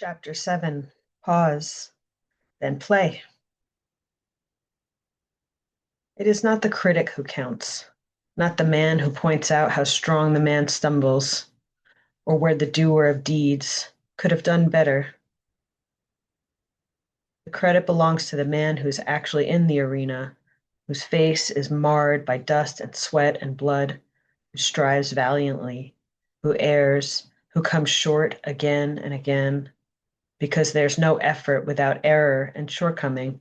Chapter 7. Pause, then play. It is not the critic who counts, not the man who points out how strong the man stumbles, or where the doer of deeds could have done better. The credit belongs to the man who's actually in the arena, whose face is marred by dust and sweat and blood, who strives valiantly, who errs, who comes short again and again, because there's no effort without error and shortcoming.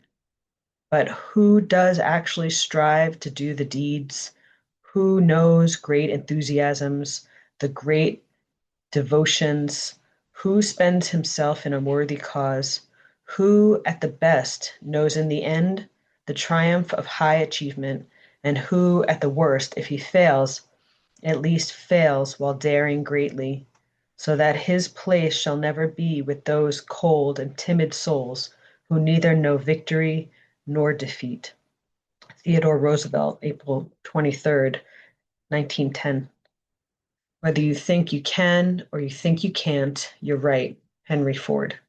But who does actually strive to do the deeds? Who knows great enthusiasms, the great devotions? Who spends himself in a worthy cause? Who, at the best, knows in the end the triumph of high achievement? And who, at the worst, if he fails, at least fails while daring greatly, so that his place shall never be with those cold and timid souls who neither know victory nor defeat. Theodore Roosevelt, April 23rd, 1910. Whether you think you can or you think you can't, you're right. Henry Ford.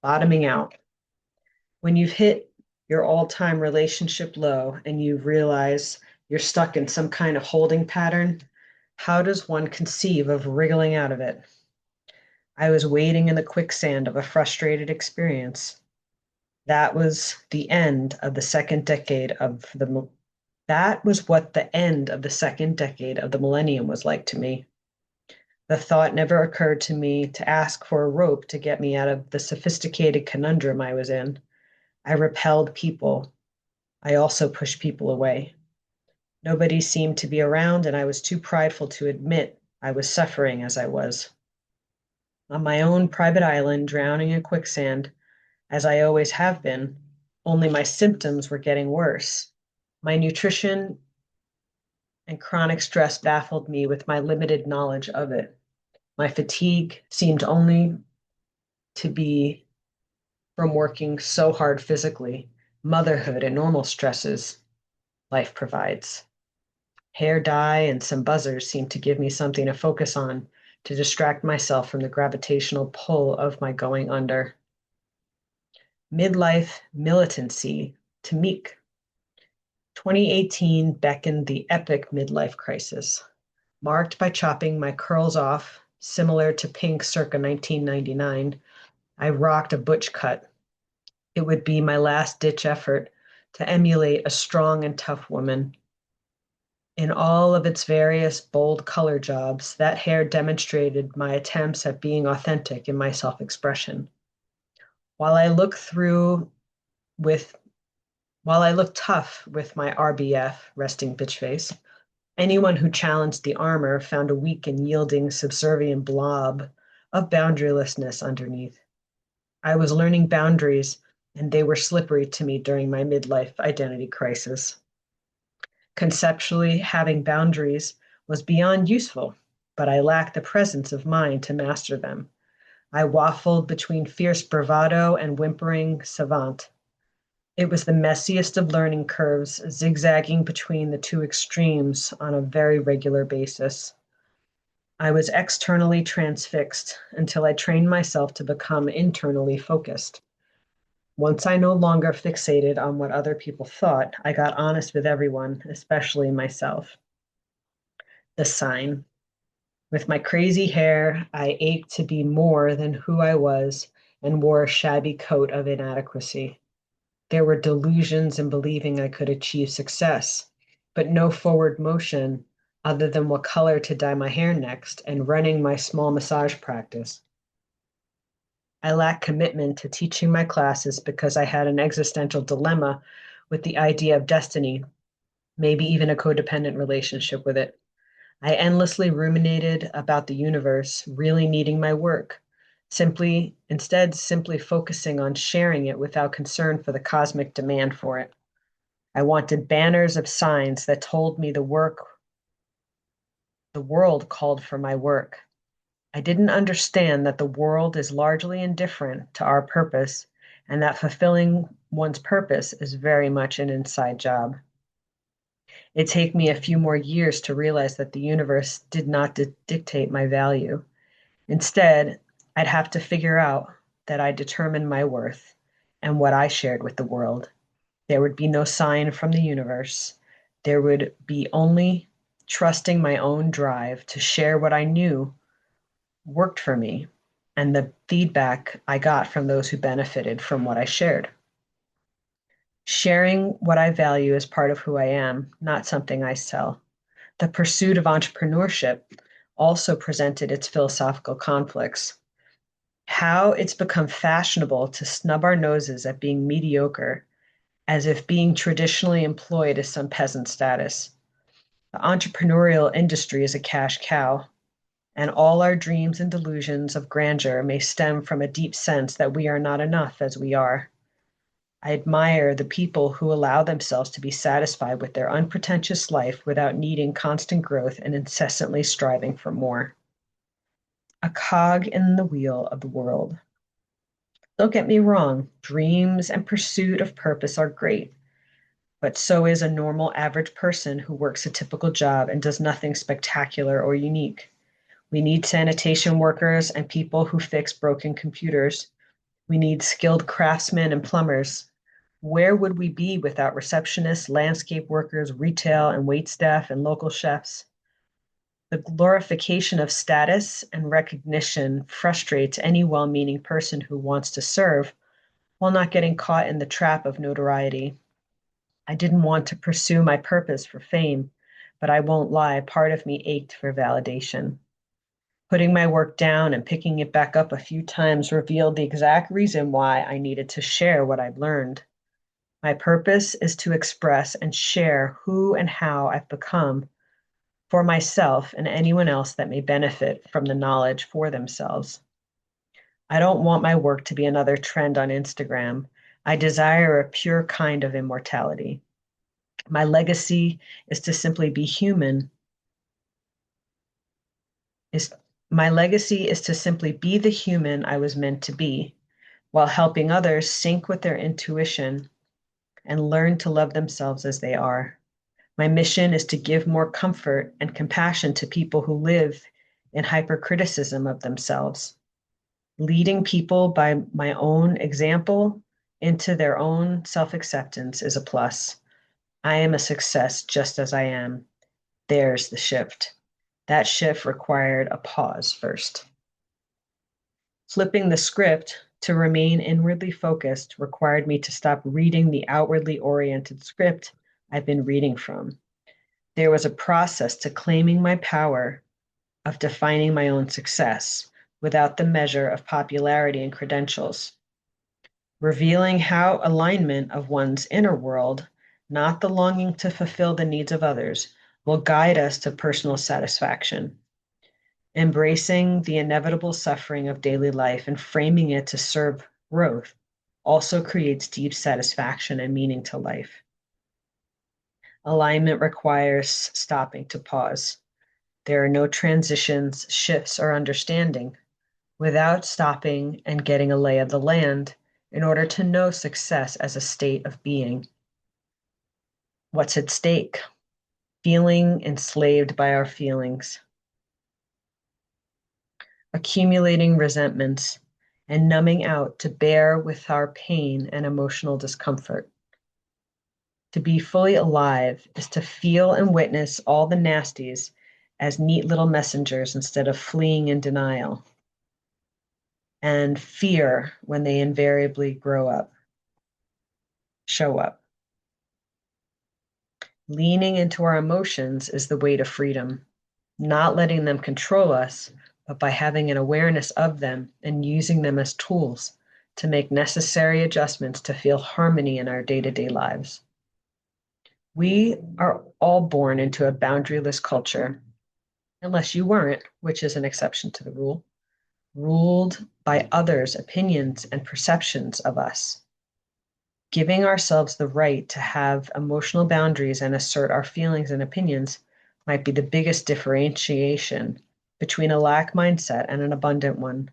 Bottoming out. When you've hit your all-time relationship low and you realize you're stuck in some kind of holding pattern, how does one conceive of wriggling out of it? I was wading in the quicksand of a frustrated experience. That was the end of the second decade of the That was what the end of the second decade of the millennium was like to me. The thought never occurred to me to ask for a rope to get me out of the sophisticated conundrum I was in. I repelled people. I also pushed people away. Nobody seemed to be around, and I was too prideful to admit I was suffering as I was. On my own private island, drowning in quicksand, as I always have been, only my symptoms were getting worse. My nutrition and chronic stress baffled me with my limited knowledge of it. My fatigue seemed only to be from working so hard physically. Motherhood and normal stresses life provides. Hair dye and some buzzers seemed to give me something to focus on to distract myself from the gravitational pull of my going under. Midlife militancy to Meek. 2018 beckoned the epic midlife crisis, marked by chopping my curls off, similar to Pink circa 1999. I rocked a butch cut. It would be my last ditch effort to emulate a strong and tough woman. In all of its various bold color jobs, that hair demonstrated my attempts at being authentic in my self-expression. While I look through with While I look tough with my RBF, resting bitch face, anyone who challenged the armor found a weak and yielding subservient blob of boundarylessness underneath. I was learning boundaries, and they were slippery to me during my midlife identity crisis. Conceptually, having boundaries was beyond useful, but I lacked the presence of mind to master them. I waffled between fierce bravado and whimpering savant. It was the messiest of learning curves, zigzagging between the two extremes on a very regular basis. I was externally transfixed until I trained myself to become internally focused. Once I no longer fixated on what other people thought, I got honest with everyone, especially myself. The sign. With my crazy hair, I ached to be more than who I was and wore a shabby coat of inadequacy. There were delusions in believing I could achieve success, but no forward motion other than what color to dye my hair next and running my small massage practice. I lacked commitment to teaching my classes because I had an existential dilemma with the idea of destiny, maybe even a codependent relationship with it. I endlessly ruminated about the universe really needing my work, simply focusing on sharing it without concern for the cosmic demand for it. I wanted banners of signs that told me the world called for my work. I didn't understand that the world is largely indifferent to our purpose and that fulfilling one's purpose is very much an inside job. It'd take me a few more years to realize that the universe did not dictate my value. Instead, I'd have to figure out that I determined my worth and what I shared with the world. There would be no sign from the universe. There would be only trusting my own drive to share what I knew worked for me and the feedback I got from those who benefited from what I shared. Sharing what I value is part of who I am, not something I sell. The pursuit of entrepreneurship also presented its philosophical conflicts. How it's become fashionable to snub our noses at being mediocre, as if being traditionally employed is some peasant status. The entrepreneurial industry is a cash cow, and all our dreams and delusions of grandeur may stem from a deep sense that we are not enough as we are. I admire the people who allow themselves to be satisfied with their unpretentious life without needing constant growth and incessantly striving for more. A cog in the wheel of the world. Don't get me wrong, dreams and pursuit of purpose are great, but so is a normal average person who works a typical job and does nothing spectacular or unique. We need sanitation workers and people who fix broken computers. We need skilled craftsmen and plumbers. Where would we be without receptionists, landscape workers, retail and wait staff, and local chefs? The glorification of status and recognition frustrates any well-meaning person who wants to serve while not getting caught in the trap of notoriety. I didn't want to pursue my purpose for fame, but I won't lie, part of me ached for validation. Putting my work down and picking it back up a few times revealed the exact reason why I needed to share what I've learned. My purpose is to express and share who and how I've become for myself and anyone else that may benefit from the knowledge for themselves. I don't want my work to be another trend on Instagram. I desire a pure kind of immortality. My legacy is to simply be human. Is My legacy is to simply be the human I was meant to be, while helping others sync with their intuition and learn to love themselves as they are. My mission is to give more comfort and compassion to people who live in hypercriticism of themselves. Leading people by my own example into their own self-acceptance is a plus. I am a success just as I am. There's the shift. That shift required a pause first. Flipping the script to remain inwardly focused required me to stop reading the outwardly oriented script I've been reading from. There was a process to claiming my power of defining my own success without the measure of popularity and credentials, revealing how alignment of one's inner world, not the longing to fulfill the needs of others, will guide us to personal satisfaction. Embracing the inevitable suffering of daily life and framing it to serve growth also creates deep satisfaction and meaning to life. Alignment requires stopping to pause. There are no transitions, shifts, or understanding without stopping and getting a lay of the land in order to know success as a state of being. What's at stake? Feeling enslaved by our feelings, accumulating resentments, and numbing out to bear with our pain and emotional discomfort. To be fully alive is to feel and witness all the nasties as neat little messengers instead of fleeing in denial and fear when they invariably show up. Leaning into our emotions is the way to freedom, not letting them control us, but by having an awareness of them and using them as tools to make necessary adjustments to feel harmony in our day-to-day lives. We are all born into a boundaryless culture, unless you weren't, which is an exception to the rule, ruled by others' opinions and perceptions of us. Giving ourselves the right to have emotional boundaries and assert our feelings and opinions might be the biggest differentiation between a lack mindset and an abundant one.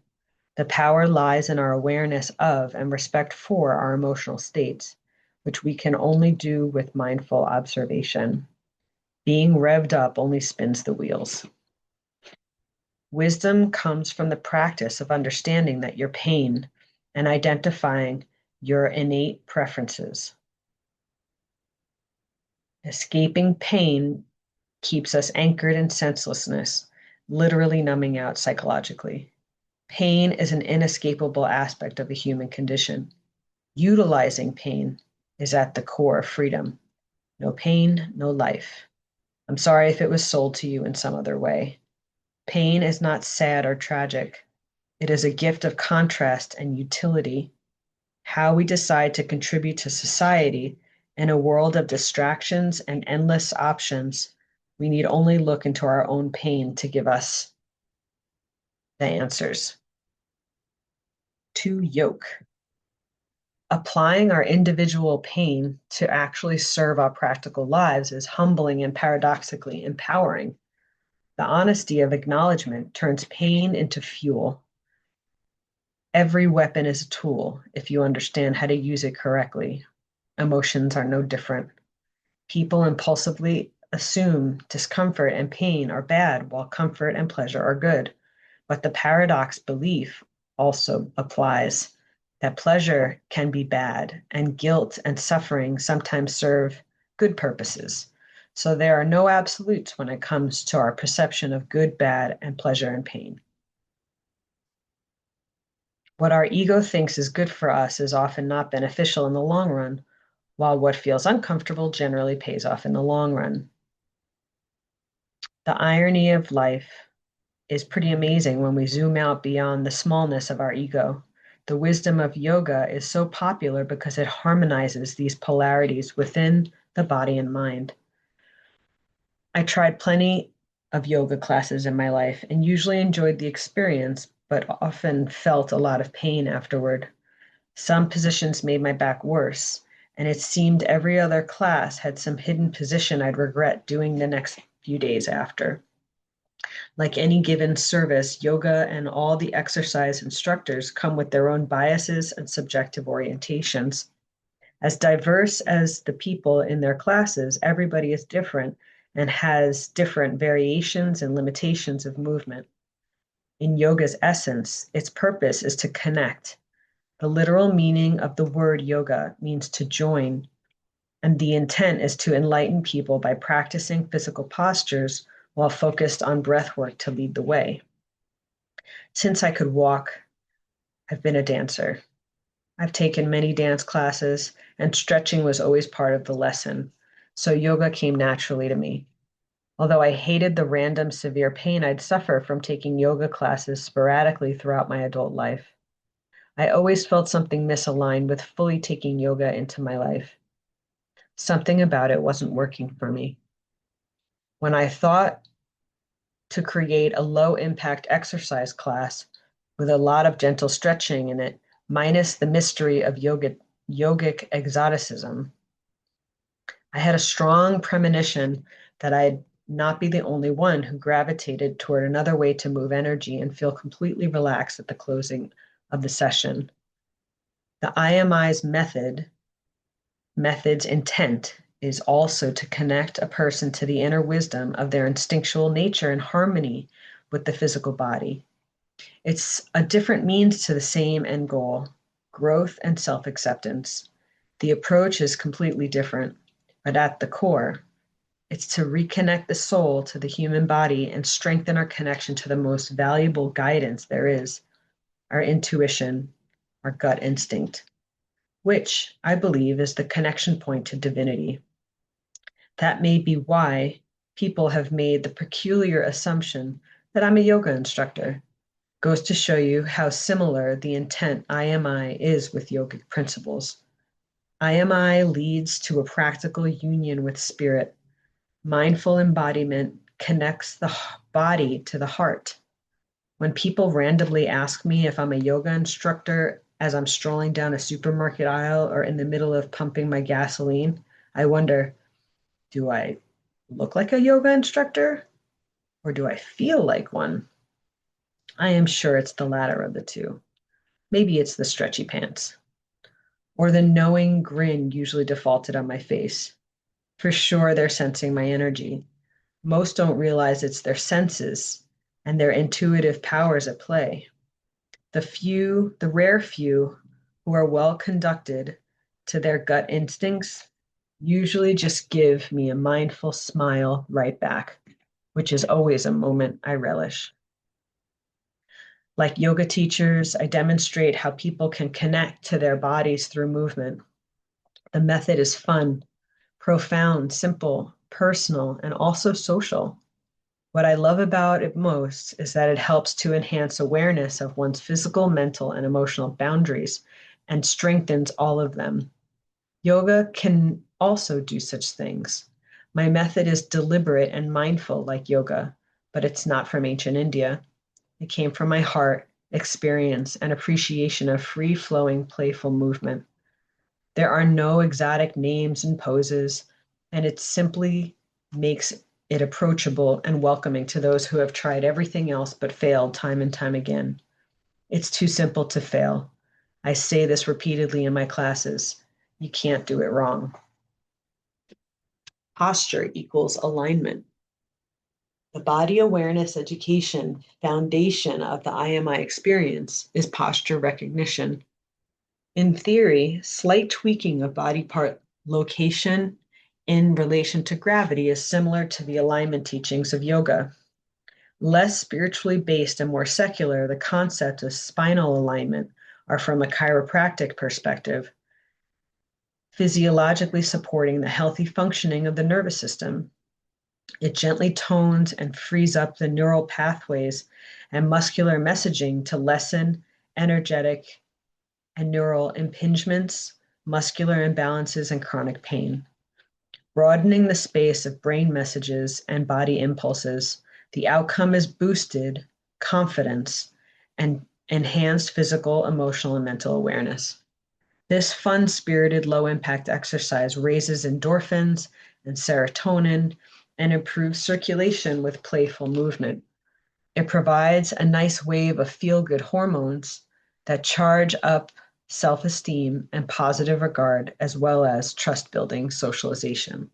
The power lies in our awareness of and respect for our emotional states, which we can only do with mindful observation. Being revved up only spins the wheels. Wisdom comes from the practice of understanding that your pain and identifying your innate preferences. Escaping pain keeps us anchored in senselessness, literally numbing out psychologically. Pain is an inescapable aspect of the human condition. Utilizing pain is at the core of freedom. No pain, no life. I'm sorry if it was sold to you in some other way. Pain is not sad or tragic. It is a gift of contrast and utility. How we decide to contribute to society in a world of distractions and endless options, we need only look into our own pain to give us the answers. To yoke. Applying our individual pain to actually serve our practical lives is humbling and paradoxically empowering. The honesty of acknowledgement turns pain into fuel. Every weapon is a tool if you understand how to use it correctly. Emotions are no different. People impulsively assume discomfort and pain are bad, while comfort and pleasure are good. But the paradox belief also applies that pleasure can be bad, and guilt and suffering sometimes serve good purposes. So there are no absolutes when it comes to our perception of good, bad, and pleasure and pain. What our ego thinks is good for us is often not beneficial in the long run, while what feels uncomfortable generally pays off in the long run. The irony of life is pretty amazing when we zoom out beyond the smallness of our ego. The wisdom of yoga is so popular because it harmonizes these polarities within the body and mind. I tried plenty of yoga classes in my life and usually enjoyed the experience, but often felt a lot of pain afterward. Some positions made my back worse, and it seemed every other class had some hidden position I'd regret doing the next few days after. Like any given service, yoga and all the exercise instructors come with their own biases and subjective orientations. As diverse as the people in their classes, everybody is different and has different variations and limitations of movement. In yoga's essence, its purpose is to connect. The literal meaning of the word yoga means to join, and the intent is to enlighten people by practicing physical postures while focused on breath work to lead the way. Since I could walk, I've been a dancer. I've taken many dance classes, and stretching was always part of the lesson, so yoga came naturally to me. Although I hated the random severe pain I'd suffer from taking yoga classes sporadically throughout my adult life, I always felt something misaligned with fully taking yoga into my life. Something about it wasn't working for me. When I thought to create a low impact exercise class with a lot of gentle stretching in it, minus the mystery of yogic exoticism, I had a strong premonition that I'd not be the only one who gravitated toward another way to move energy and feel completely relaxed at the closing of the session. The IMI's method's intent is also to connect a person to the inner wisdom of their instinctual nature in harmony with the physical body. It's a different means to the same end goal, growth and self-acceptance. The approach is completely different, but at the core, it's to reconnect the soul to the human body and strengthen our connection to the most valuable guidance there is, our intuition, our gut instinct, which I believe is the connection point to divinity. That may be why people have made the peculiar assumption that I'm a yoga instructor. Goes to show you how similar the intent IMI is with yogic principles. IMI leads to a practical union with spirit. Mindful embodiment connects the body to the heart. When people randomly ask me if I'm a yoga instructor as I'm strolling down a supermarket aisle or in the middle of pumping my gasoline, I wonder, do I look like a yoga instructor or do I feel like one? I am sure it's the latter of the two. Maybe it's the stretchy pants or the knowing grin usually defaulted on my face. For sure, they're sensing my energy. Most don't realize it's their senses and their intuitive powers at play. The rare few who are well conducted to their gut instincts usually just give me a mindful smile right back, which is always a moment I relish. Like yoga teachers, I demonstrate how people can connect to their bodies through movement. The method is fun, profound, simple, personal, and also social. What I love about it most is that it helps to enhance awareness of one's physical, mental, and emotional boundaries and strengthens all of them. Yoga can also do such things. My method is deliberate and mindful like yoga, but it's not from ancient India. It came from my heart, experience, and appreciation of free flowing, playful movement. There are no exotic names and poses, and it simply makes it approachable and welcoming to those who have tried everything else but failed time and time again. It's too simple to fail. I say this repeatedly in my classes. You can't do it wrong. Posture equals alignment. The body awareness education foundation of the IMI experience is posture recognition. In theory, slight tweaking of body part location in relation to gravity is similar to the alignment teachings of yoga. Less spiritually based and more secular, the concept of spinal alignment are from a chiropractic perspective, physiologically supporting the healthy functioning of the nervous system. It gently tones and frees up the neural pathways and muscular messaging to lessen energetic and neural impingements, muscular imbalances, and chronic pain. Broadening the space of brain messages and body impulses, the outcome is boosted confidence and enhanced physical, emotional, and mental awareness. This fun spirited, low impact exercise raises endorphins and serotonin and improves circulation with playful movement. It provides a nice wave of feel good hormones that charge up self esteem and positive regard, as well as trust building socialization.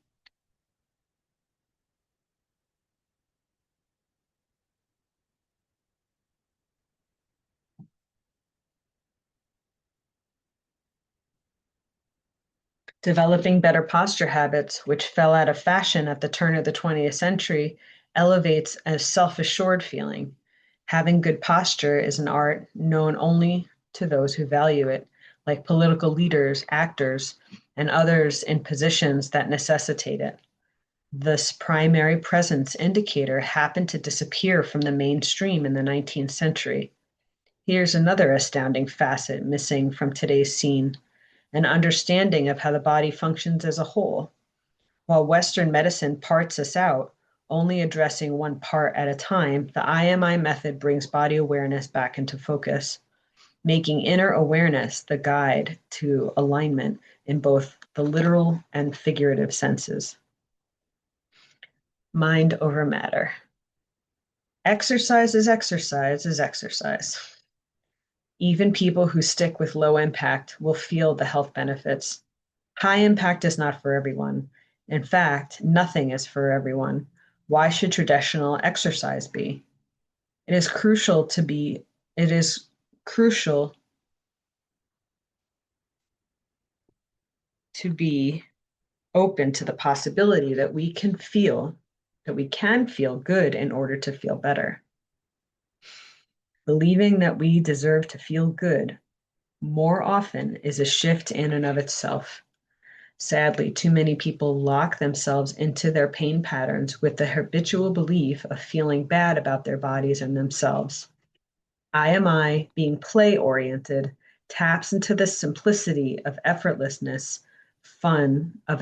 Developing better posture habits, which fell out of fashion at the turn of the 20th century, elevates a self assured feeling. Having good posture is an art known only to those who value it, like political leaders, actors, and others in positions that necessitate it. This primary presence indicator happened to disappear from the mainstream in the 19th century. Here's another astounding facet missing from today's scene: an understanding of how the body functions as a whole. While Western medicine parts us out, only addressing one part at a time, the IMI method brings body awareness back into focus, making inner awareness the guide to alignment in both the literal and figurative senses. Mind over matter. Exercise is exercise is exercise. Even people who stick with low impact will feel the health benefits. High impact is not for everyone. In fact, nothing is for everyone. Why should traditional exercise be? It is crucial to be it is crucial to be open to the possibility that we can feel good in order to feel better. Believing that we deserve to feel good more often is a shift in and of itself. Sadly, too many people lock themselves into their pain patterns with the habitual belief of feeling bad about their bodies and themselves. IMI, being play oriented, taps into the simplicity of effortless fun to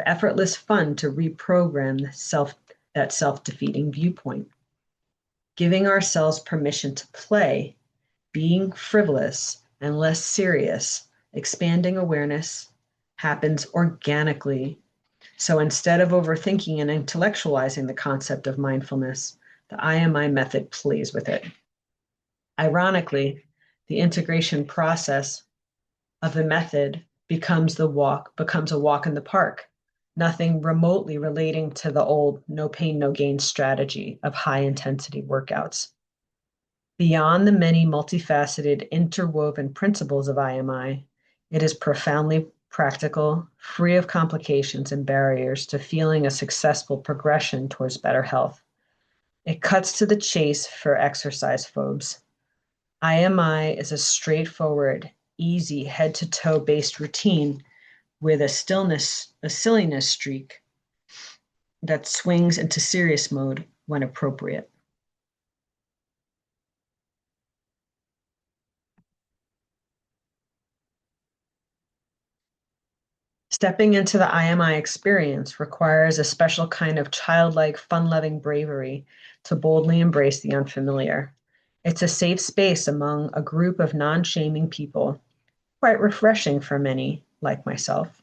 reprogram that self-defeating viewpoint. Giving ourselves permission to play, being frivolous and less serious, expanding awareness happens organically. So instead of overthinking and intellectualizing the concept of mindfulness, the IMI method plays with it. Ironically, the integration process of the method becomes a walk in the park, nothing remotely relating to the old no pain, no gain strategy of high intensity workouts. Beyond the many multifaceted, interwoven principles of IMI, it is profoundly practical, free of complications and barriers to feeling a successful progression towards better health. It cuts to the chase for exercise phobes. IMI is a straightforward, easy, head to toe based routine with a silliness streak that swings into serious mode when appropriate. Stepping into the IMI experience requires a special kind of childlike, fun loving bravery to boldly embrace the unfamiliar. It's a safe space among a group of non shaming people, quite refreshing for many, like myself.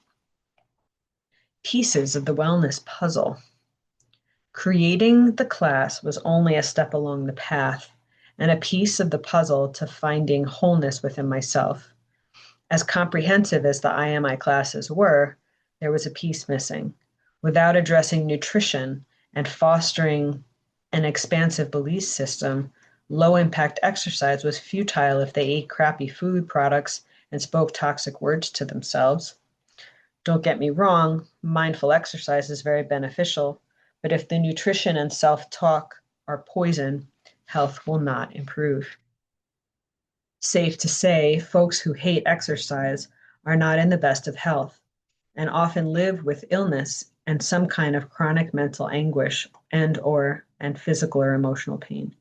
Pieces of the wellness puzzle. Creating the class was only a step along the path and a piece of the puzzle to finding wholeness within myself. As comprehensive as the IMI classes were, there was a piece missing. Without addressing nutrition and fostering an expansive belief system, low impact exercise was futile if they ate crappy food products and spoke toxic words to themselves. Don't get me wrong, mindful exercise is very beneficial, but if the nutrition and self talk are poison, health will not improve. Safe to say, folks who hate exercise are not in the best of health and often live with illness and some kind of chronic mental anguish and physical or emotional pain.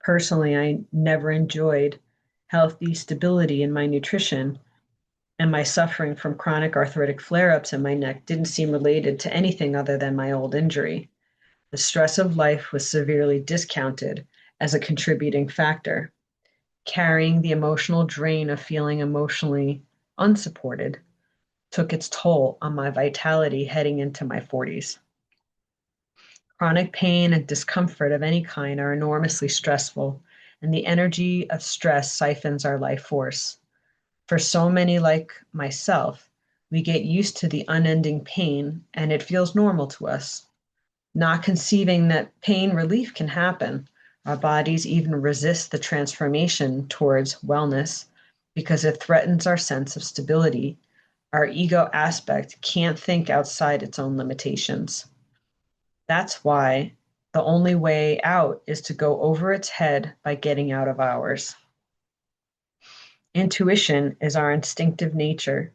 Personally, I never enjoyed healthy stability in my nutrition, and my suffering from chronic arthritic flare-ups in my neck didn't seem related to anything other than my old injury. The stress of life was severely discounted as a contributing factor, carrying the emotional drain of feeling emotionally unsupported took its toll on my vitality heading into my 40s. Chronic pain and discomfort of any kind are enormously stressful, and the energy of stress siphons our life force. For so many like myself, we get used to the unending pain and it feels normal to us. Not conceiving that pain relief can happen, our bodies even resist the transformation towards wellness because it threatens our sense of stability. Our ego aspect can't think outside its own limitations. That's why the only way out is to go over its head by getting out of ours. Intuition is our instinctive nature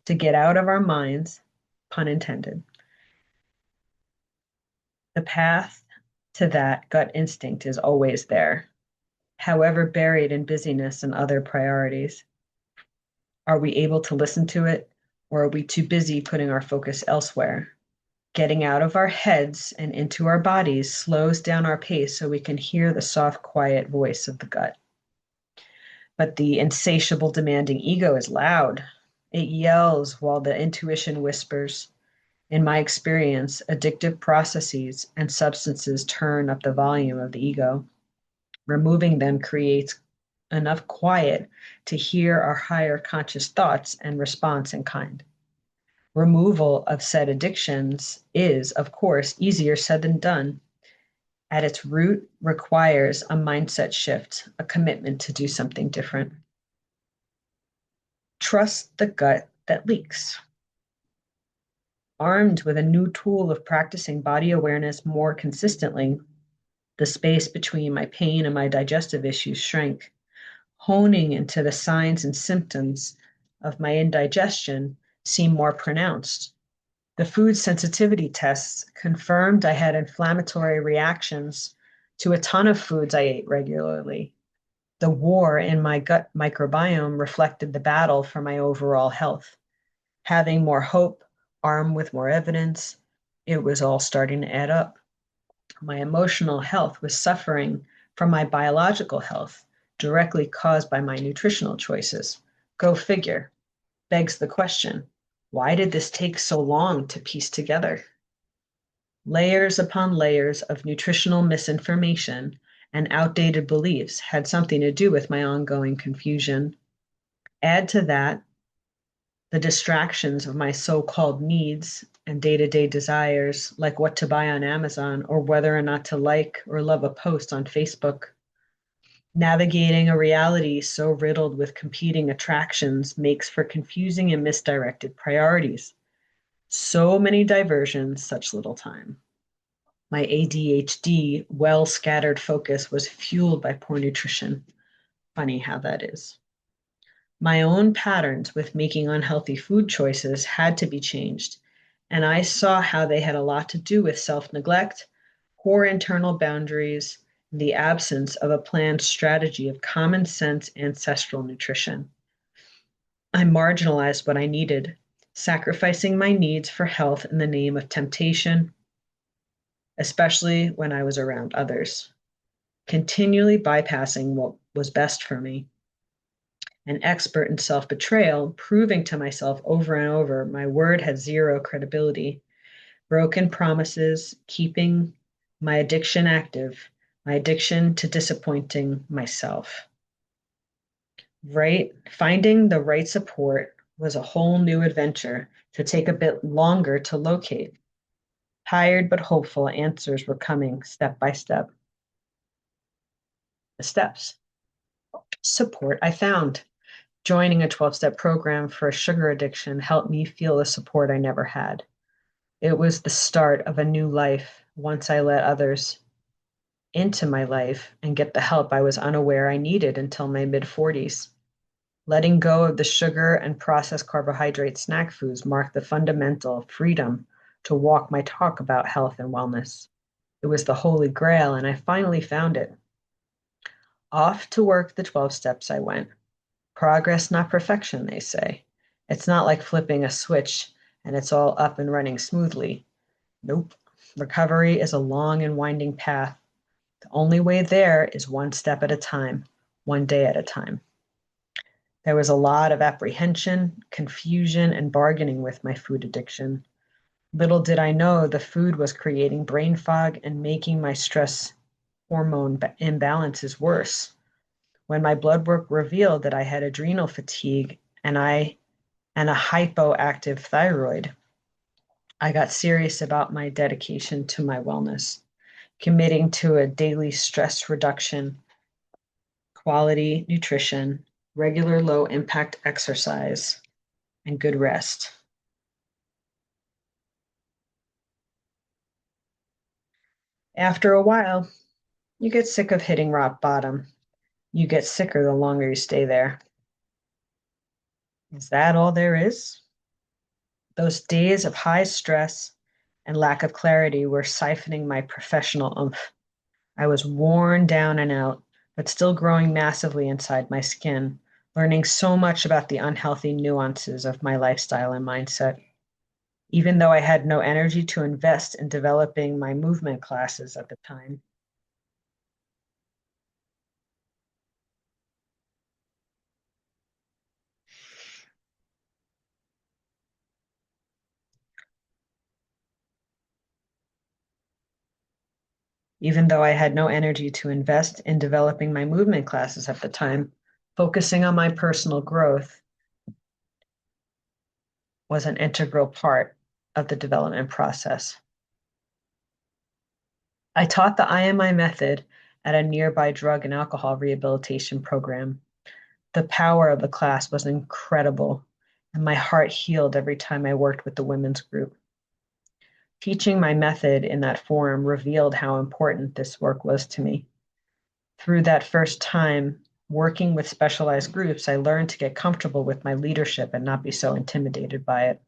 to get out of our minds, pun intended. The path to that gut instinct is always there, however buried in busyness and other priorities. Are we able to listen to it, or are we too busy putting our focus elsewhere? Getting out of our heads and into our bodies slows down our pace so we can hear the soft, quiet voice of the gut. But the insatiable, demanding ego is loud. It yells while the intuition whispers. In my experience, addictive processes and substances turn up the volume of the ego. Removing them creates enough quiet to hear our higher conscious thoughts and response in kind. Removal of said addictions is, of course, easier said than done. At its root, requires a mindset shift, a commitment to do something different. Trust the gut that leaks. Armed with a new tool of practicing body awareness more consistently, the space between my pain and my digestive issues shrank. Honing into the signs and symptoms of my indigestion seemed more pronounced. The food sensitivity tests confirmed I had inflammatory reactions to a ton of foods I ate regularly. The war in my gut microbiome reflected the battle for my overall health. Having more hope, armed with more evidence, it was all starting to add up. My emotional health was suffering from my biological health, directly caused by my nutritional choices. Go figure. Begs the question, why did this take so long to piece together? Layers upon layers of nutritional misinformation and outdated beliefs had something to do with my ongoing confusion. Add to that the distractions of my so-called needs and day-to-day desires, like what to buy on Amazon or whether or not to like or love a post on Facebook. Navigating a reality so riddled with competing attractions makes for confusing and misdirected priorities. So many diversions, such little time. My ADHD, well scattered focus was fueled by poor nutrition. Funny how that is. My own patterns with making unhealthy food choices had to be changed, and I saw how they had a lot to do with self neglect, poor internal boundaries, and the absence of a planned strategy of common sense ancestral nutrition. I marginalized what I needed, sacrificing my needs for health in the name of temptation, especially when I was around others, continually bypassing what was best for me. An expert in self betrayal, proving to myself over and over my word had zero credibility, broken promises, keeping my addiction active, my addiction to disappointing myself. Right? Finding the right support was a whole new adventure to take a bit longer to locate. Tired but hopeful answers were coming step by step. The steps. Support I found. Joining a 12-step program for a sugar addiction helped me feel the support I never had. It was the start of a new life once I let others into my life and get the help I was unaware I needed until my mid 40s. Letting go of the sugar and processed carbohydrate snack foods marked the fundamental freedom to walk my talk about health and wellness. It was the holy grail, and I finally found it. Off to work the 12 steps I went. Progress, not perfection, they say. It's not like flipping a switch and it's all up and running smoothly. Nope. Recovery is a long and winding path. The only way there is one step at a time, one day at a time. There was a lot of apprehension, confusion, and bargaining with my food addiction. Little did I know the food was creating brain fog and making my stress hormone imbalances worse. When my blood work revealed that I had adrenal fatigue and a hypoactive thyroid, I got serious about my dedication to my wellness, committing to a daily stress reduction, quality nutrition, regular low impact exercise, and good rest. After a while, you get sick of hitting rock bottom. You get sicker the longer you stay there. Is that all there is? Those days of high stress and lack of clarity were siphoning my professional oomph. I was worn down and out, but still growing massively inside my skin, learning so much about the unhealthy nuances of my lifestyle and mindset. Even though I had no energy to invest in developing my movement classes at the time, even though I had no energy to invest in developing my movement classes at the time, focusing on my personal growth was an integral part of the development process. I taught the IMI method at a nearby drug and alcohol rehabilitation program. The power of the class was incredible, and my heart healed every time I worked with the women's group. Teaching my method in that forum revealed how important this work was to me. Through that first time working with specialized groups, I learned to get comfortable with my leadership and not be so intimidated by it.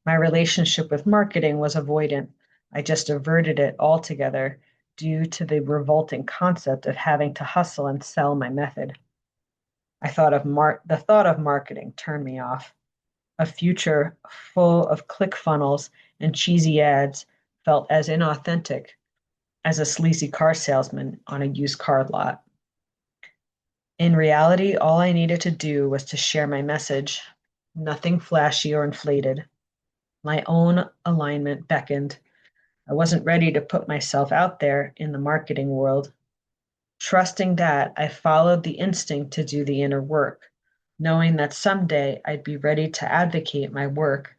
My relationship with marketing was avoidant. I just averted it altogether due to the revolting concept of having to hustle and sell my method. The thought of marketing turned me off. A future full of click funnels and cheesy ads felt as inauthentic as a sleazy car salesman on a used car lot. In reality, all I needed to do was to share my message, nothing flashy or inflated. My own alignment beckoned. I wasn't ready to put myself out there in the marketing world. Trusting that, I followed the instinct to do the inner work, knowing that someday I'd be ready to advocate my work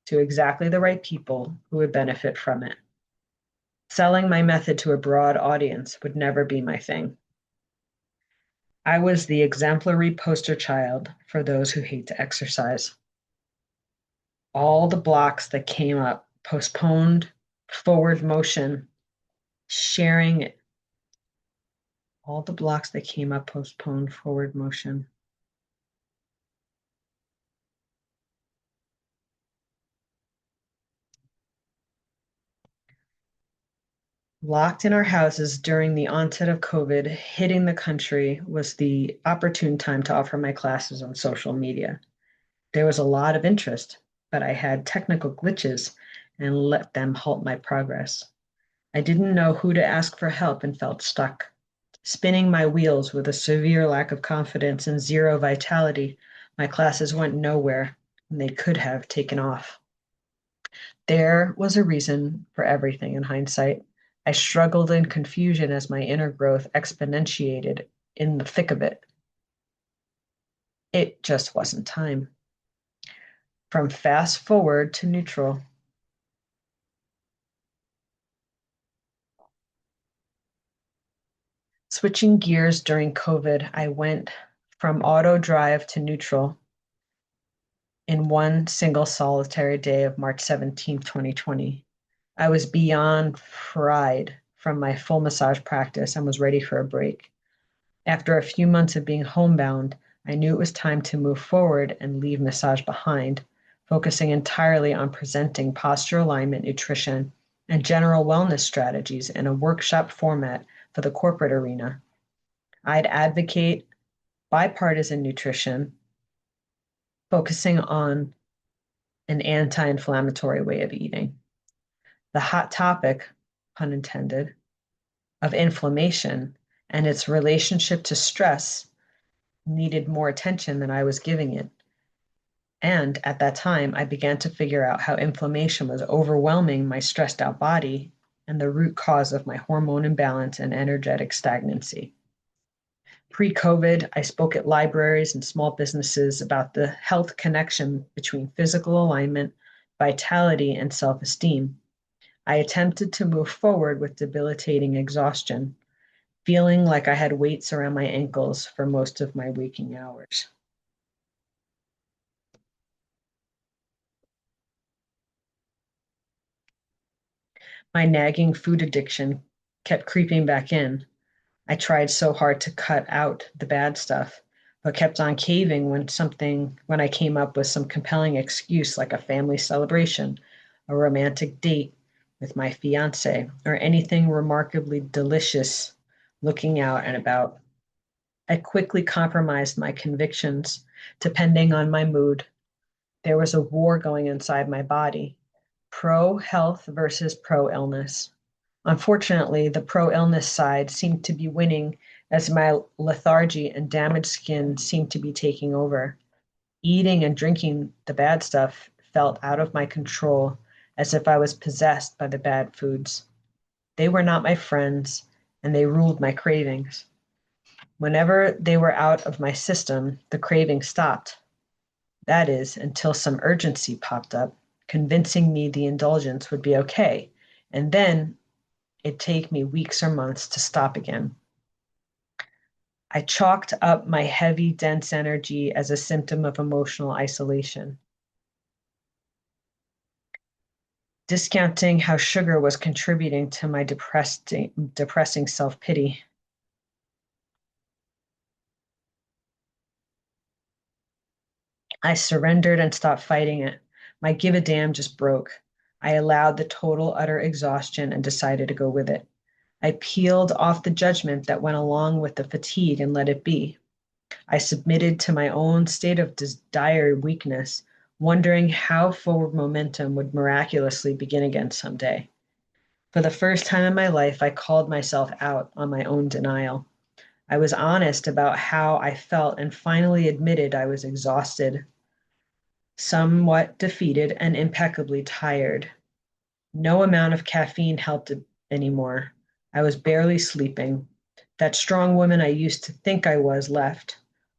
to exactly the right people who would benefit from it. Selling my method to a broad audience would never be my thing. I was the exemplary poster child for those who hate to exercise. All the blocks that came up, postponed forward motion, sharing it. All the blocks that came up, postponed forward motion. Locked in our houses during the onset of COVID hitting the country was the opportune time to offer my classes on social media. There was a lot of interest, but I had technical glitches and let them halt my progress. I didn't know who to ask for help and felt stuck. Spinning my wheels with a severe lack of confidence and zero vitality, my classes went nowhere and they could have taken off. There was a reason for everything in hindsight. I struggled in confusion as my inner growth exponentiated in the thick of it. It just wasn't time. From fast forward to neutral. Switching gears during COVID, I went from auto drive to neutral in one single solitary day of March 17th, 2020. I was beyond fried from my full massage practice and was ready for a break. After a few months of being homebound, I knew it was time to move forward and leave massage behind, focusing entirely on presenting posture alignment, nutrition, and general wellness strategies in a workshop format for the corporate arena. I'd advocate bipartisan nutrition, focusing on an anti inflammatory way of eating. The hot topic, pun intended, of inflammation and its relationship to stress needed more attention than I was giving it. And at that time, I began to figure out how inflammation was overwhelming my stressed out body and the root cause of my hormone imbalance and energetic stagnancy. Pre COVID, I spoke at libraries and small businesses about the health connection between physical alignment, vitality, and self esteem. I attempted to move forward with debilitating exhaustion, feeling like I had weights around my ankles for most of my waking hours. My nagging food addiction kept creeping back in. I tried so hard to cut out the bad stuff, but kept on caving when I came up with some compelling excuse like a family celebration, a romantic date with my fiance, or anything remarkably delicious looking out and about. I quickly compromised my convictions depending on my mood. There was a war going inside my body, pro health versus pro illness. Unfortunately, the pro illness side seemed to be winning as my lethargy and damaged skin seemed to be taking over. Eating and drinking the bad stuff felt out of my control, as if I was possessed by the bad foods. They were not my friends, and they ruled my cravings. Whenever they were out of my system, the craving stopped. That is, until some urgency popped up, convincing me the indulgence would be okay. And then it'd take me weeks or months to stop again. I chalked up my heavy, dense energy as a symptom of emotional isolation, discounting how sugar was contributing to my depressing self pity. I surrendered and stopped fighting it. My give a damn just broke. I allowed the total, utter exhaustion and decided to go with it. I peeled off the judgment that went along with the fatigue and let it be. I submitted to my own state of dire weakness, wondering how forward momentum would miraculously begin again someday. For the first time in my life, I called myself out on my own denial. I was honest about how I felt and finally admitted I was exhausted, somewhat defeated, and impeccably tired. No amount of caffeine helped anymore. I was barely sleeping. That strong woman I used to think I was left.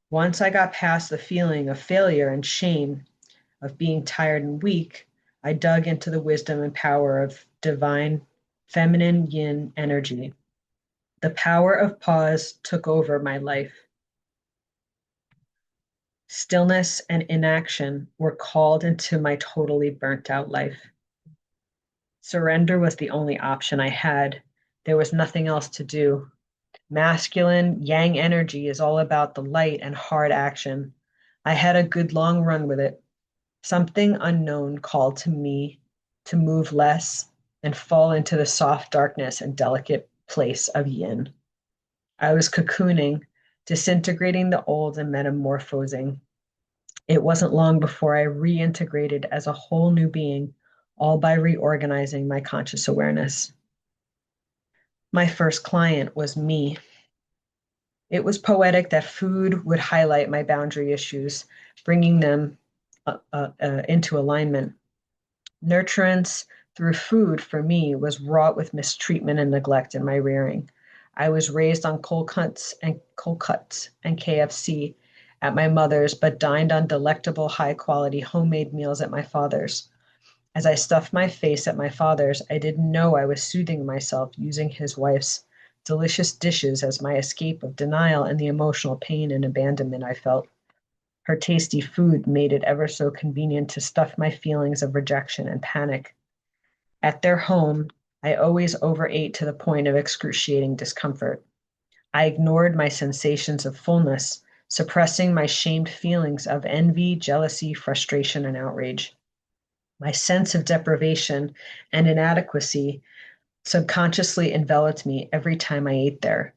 Once I got past the feeling of failure and shame of being tired and weak, I dug into the wisdom and power of divine feminine yin energy. The power of pause took over my life. Stillness and inaction were called into my totally burnt out life. Surrender was the only option I had. There was nothing else to do. Masculine yang energy is all about the light and hard action. I had a good long run with it. Something unknown called to me to move less and fall into the soft darkness and delicate place of yin. I was cocooning, disintegrating the old and metamorphosing. It wasn't long before I reintegrated as a whole new being, all by reorganizing my conscious awareness. My first client was me. It was poetic that food would highlight my boundary issues, bringing them into alignment. Nurturance through food for me was wrought with mistreatment and neglect in my rearing. I was raised on cold cuts and KFC at my mother's, but dined on delectable, high quality homemade meals at my father's. As I stuffed my face at my father's, I didn't know I was soothing myself using his wife's delicious dishes as my escape of denial and the emotional pain and abandonment I felt. Her tasty food made it ever so convenient to stuff my feelings of rejection and panic. At their home, I always overate to the point of excruciating discomfort. I ignored my sensations of fullness, suppressing my shamed feelings of envy, jealousy, frustration, and outrage. My sense of deprivation and inadequacy subconsciously enveloped me every time I ate there.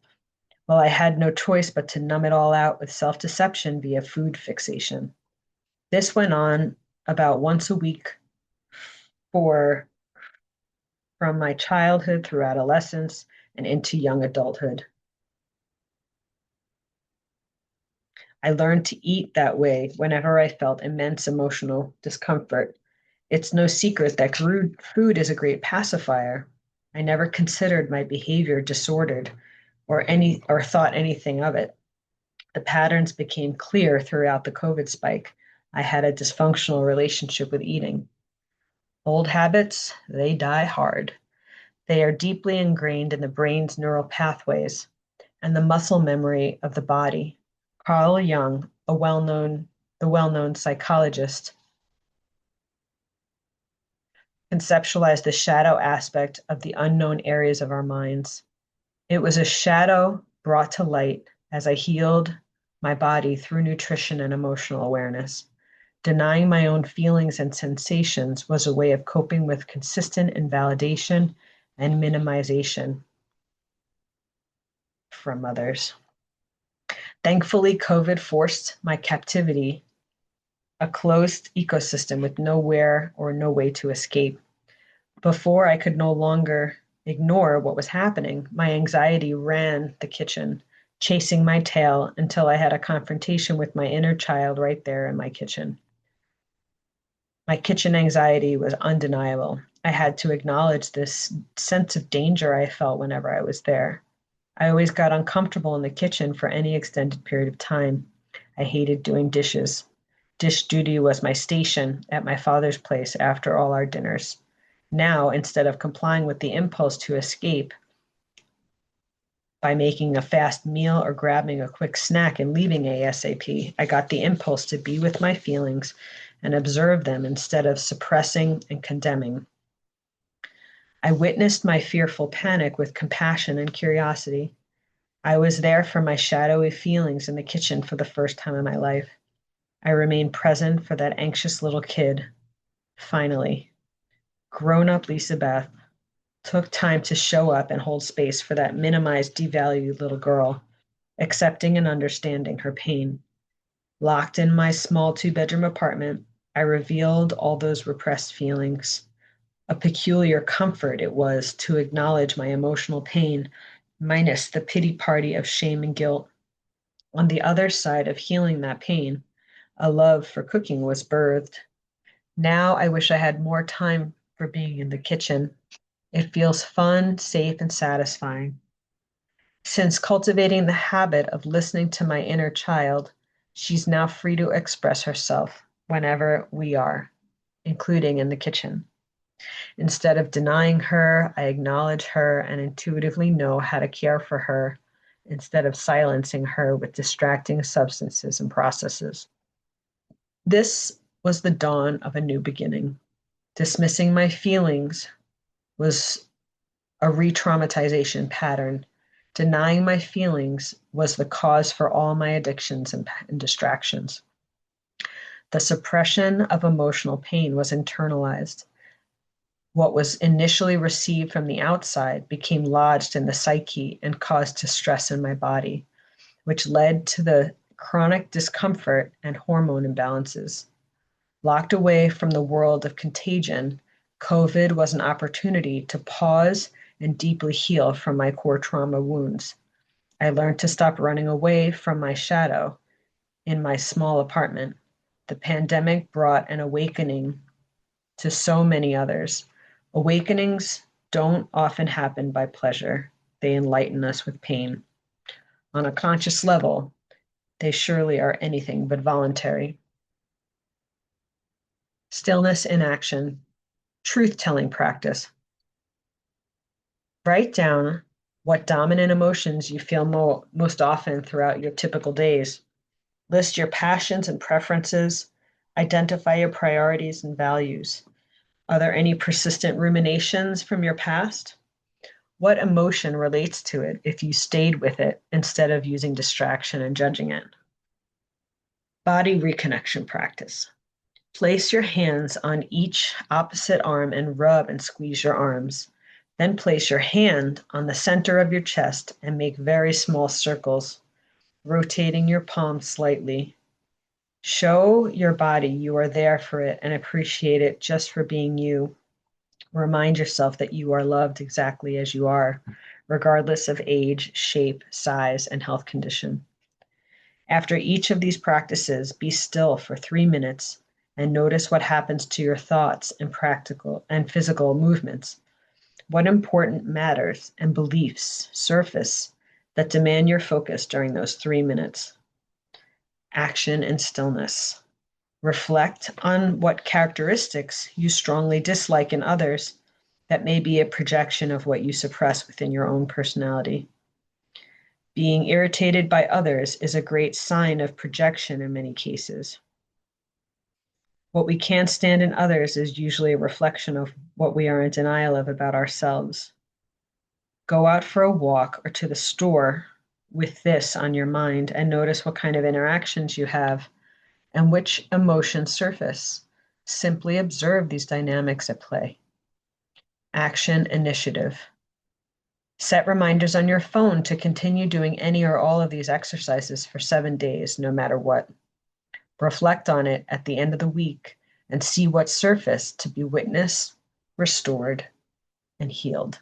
Well, I had no choice but to numb it all out with self deception via food fixation. This went on about once a week for from my childhood through adolescence and into young adulthood. I learned to eat that way whenever I felt immense emotional discomfort. It's no secret that food is a great pacifier. I never considered my behavior disordered or thought anything of it. The patterns became clear throughout the COVID spike. I had a dysfunctional relationship with eating. Old habits, they die hard. They are deeply ingrained in the brain's neural pathways and the muscle memory of the body. Carl Jung, the well-known psychologist, conceptualized the shadow aspect of the unknown areas of our minds. It was a shadow brought to light as I healed my body through nutrition and emotional awareness. Denying my own feelings and sensations was a way of coping with consistent invalidation and minimization from others. Thankfully, COVID forced my captivity, a closed ecosystem with nowhere or no way to escape. Before I could no longer ignore what was happening, my anxiety ran the kitchen, chasing my tail until I had a confrontation with my inner child right there in my kitchen. My kitchen anxiety was undeniable. I had to acknowledge this sense of danger I felt whenever I was there. I always got uncomfortable in the kitchen for any extended period of time. I hated doing dishes. Dish duty was my station at my father's place after all our dinners. Now, instead of complying with the impulse to escape by making a fast meal or grabbing a quick snack and leaving ASAP, I got the impulse to be with my feelings and observe them instead of suppressing and condemning. I witnessed my fearful panic with compassion and curiosity. I was there for my shadowy feelings in the kitchen for the first time in my life. I remained present for that anxious little kid. Finally, grown up Lisa Beth took time to show up and hold space for that minimized, devalued little girl, accepting and understanding her pain. Locked in my small two-bedroom apartment, I revealed all those repressed feelings. A peculiar comfort it was to acknowledge my emotional pain, minus the pity party of shame and guilt. On the other side of healing that pain, a love for cooking was birthed. Now I wish I had more time for being in the kitchen. It feels fun, safe, and satisfying. Since cultivating the habit of listening to my inner child, she's now free to express herself whenever we are, including in the kitchen. Instead of denying her, I acknowledge her and intuitively know how to care for her instead of silencing her with distracting substances and processes. This was the dawn of a new beginning. Dismissing my feelings was a re-traumatization pattern. Denying my feelings was the cause for all my addictions and distractions. The suppression of emotional pain was internalized. What was initially received from the outside became lodged in the psyche and caused distress in my body, which led to the chronic discomfort and hormone imbalances. Locked away from the world of contagion, COVID was an opportunity to pause and deeply heal from my core trauma wounds. I learned to stop running away from my shadow in my small apartment. The pandemic brought an awakening to so many others. Awakenings don't often happen by pleasure, they enlighten us with pain. On a conscious level, they surely are anything but voluntary. Stillness in action, truth-telling practice. Write down what dominant emotions you feel most often throughout your typical days. List your passions and preferences. Identify your priorities and values. Are there any persistent ruminations from your past? What emotion relates to it if you stayed with it instead of using distraction and judging it? Body reconnection practice. Place your hands on each opposite arm and rub and squeeze your arms. Then place your hand on the center of your chest and make very small circles, rotating your palms slightly. Show your body you are there for it and appreciate it just for being you. Remind yourself that you are loved exactly as you are, regardless of age, shape, size, and health condition. After each of these practices, be still for 3 minutes and notice what happens to your thoughts and practical and physical movements. What important matters and beliefs surface that demand your focus during those 3 minutes? Action and stillness. Reflect on what characteristics you strongly dislike in others that may be a projection of what you suppress within your own personality. Being irritated by others is a great sign of projection in many cases. What we can't stand in others is usually a reflection of what we are in denial of about ourselves. Go out for a walk or to the store with this on your mind and notice what kind of interactions you have and which emotions surface. Simply observe these dynamics at play. Action initiative. Set reminders on your phone to continue doing any or all of these exercises for 7 days, no matter what. Reflect on it at the end of the week and see what surfaced to be witnessed, restored, and healed.